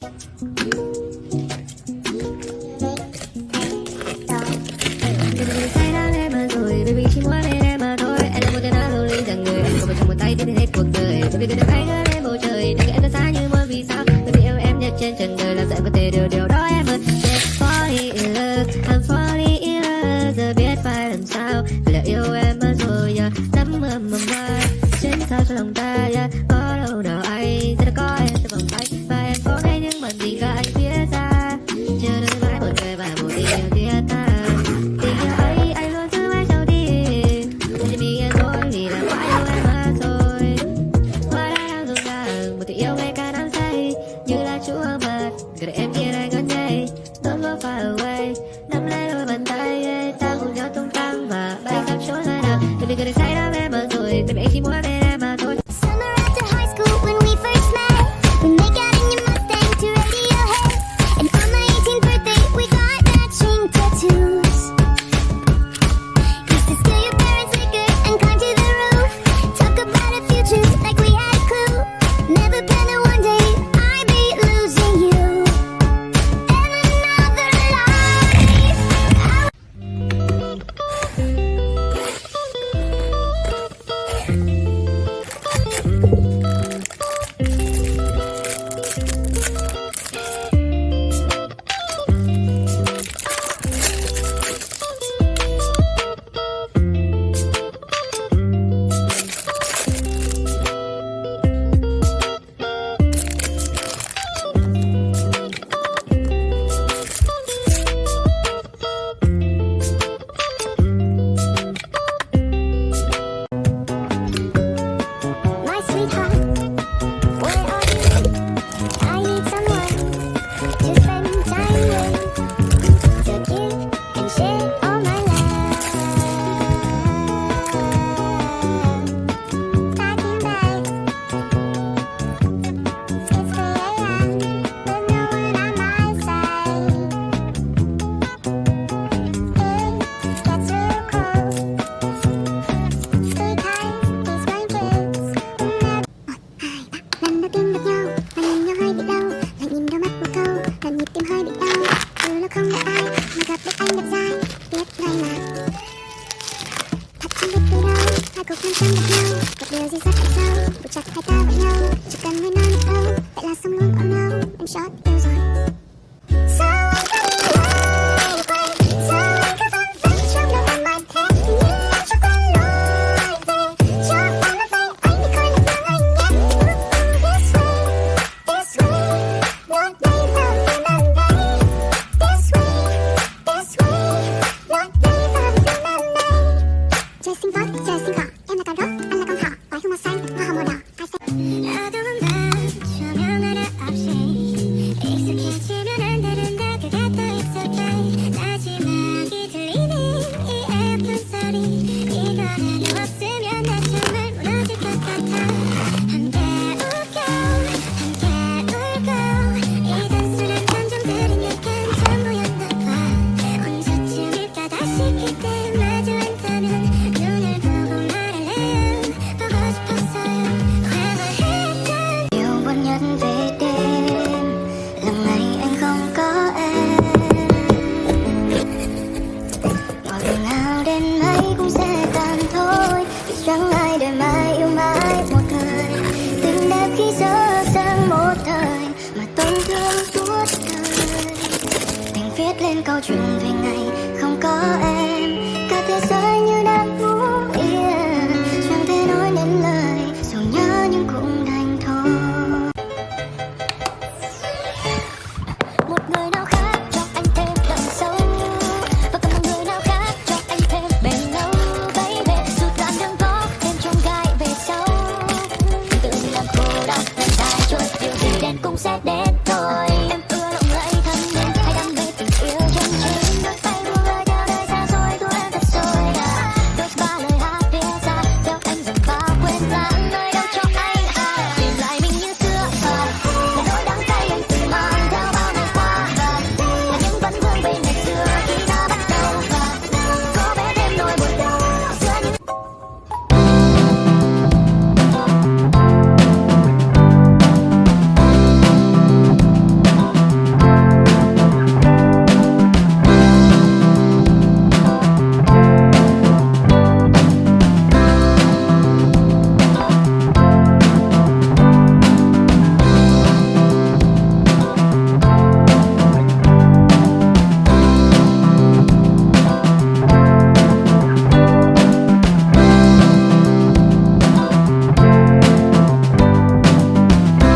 Say đã em mà rồi, baby chỉ muốn bên em mà thôi. Anh là một tên áo lonely rằng người anh không phải trong một tay đi hết cuộc đời. Baby cứ đừng hãy ngỡ lên bầu trời, đừng em xa như một vì sao. Baby yêu em nhất trên trần đời, làm sao em có thể điều đó em ơi. Yes, falling in love, I'm falling in love, giờ biết phải làm sao. Vì là yêu em mà rồi, tắm mưa mầm hoa trên sao cho lòng ta. Có đâu nào ai sẽ có em trong vòng tay, và em có nghe những bản tình ca anh viết ra. Chờ đợi mãi một người và một tình yêu thiết tha. Tình yêu ấy anh luôn giữ mãi sau đi. Chỉ mình em thôi thì là quá yêu em mà rồi. Hoa đã đang rụng ràng, một tình yêu ngày càng đắm say như là chúa mật. Cứ để em yên anh ngất ngây, don't go far away. Nắm lấy đôi bàn tay, ta cùng nhau tung tăng và bay khắp chốn nơi nào. Baby cứ đừng say đắm em mà rồi, baby anh chỉ muốn bên em mà thôi. Summer after high school when we first met, we make out in your Mustang to Radiohead. And on my 18th birthday we got matching tattoos. Used to steal your parents' liquor and climb to the roof. Talk about our futures like we had a clue. Never planned that one day I'd be losing you. And another life. My sweetheart, where are you? I need someone to spend time with, to give and share all my love. Packing bags, it's 3 a.m. with no one on my side. It gets real cold because these blankets will never. Lần đầu tiên gặp nhau, và nhìn nhau hơi bị đau. Lại nhìn đôi mắt một câu, làm nhịp tim hơi bị đau. Dù nó không gặp ai, mà gặp được anh đẹp dai, biết ngay mà. Thật không biết từ đâu, hai cuộc năm trăm gặp nhau. Gặp điều gì rất thật sâu, buộc chặt hai ta vào nhau. Chỉ cần hơi nói một câu, vậy là xong luôn oh no, em chót yêu rồi. Sao anh cứ đi quay quay, sao anh cứ văng vẳng trong đầu em bài thế. Như cho quên lối về, cho em nó về, anh đi coi được bằng anh nhé. This way, not đây vào em đang đây. This way, not đây vào em đang đây. Trời xinh vót, trời xinh cỏ, em là con rốt, anh là con thỏ. Vài hương màu xanh, hoa hồng màu đỏ, ai sẽ 어두운 밤 조명 하나 없이 익숙해지면 안 되는데 그게 더 익숙해. 마지막이 들리는 이 예쁜 소리, 이거 하나 없으면 나 정말 무너질 것 같아. 함께 웃겨 함께 울고 이 단순한 감정들이 내겐 전부였나 봐. 언제쯤일까 다시 그때 마주 앉다면 눈을 보고 말할래요. 보고 싶었어요. Yêu buồn nhất về đêm là ngày anh không có em. Ngọt ngào đến mấy cũng sẽ tàn thôi, vì chẳng ai để mãi yêu mãi một người. Tình đẹp khi dở dang một thời mà tổn thương suốt đời. Anh viết lên câu chuyện về ngày không có em. Cả thế giới như đang ngủ yên, chẳng thể nói nên lời, dù nhớ nhưng cũng đành thôi. Một người nào khác cho anh thêm đậm sâu, và còn một người nào khác cho anh thêm bền lâu. Baby, dù đoạn đường có thêm chông gai về sau, tự làm khổ đau, lần dài trôi, điều gì đến cũng sẽ đến.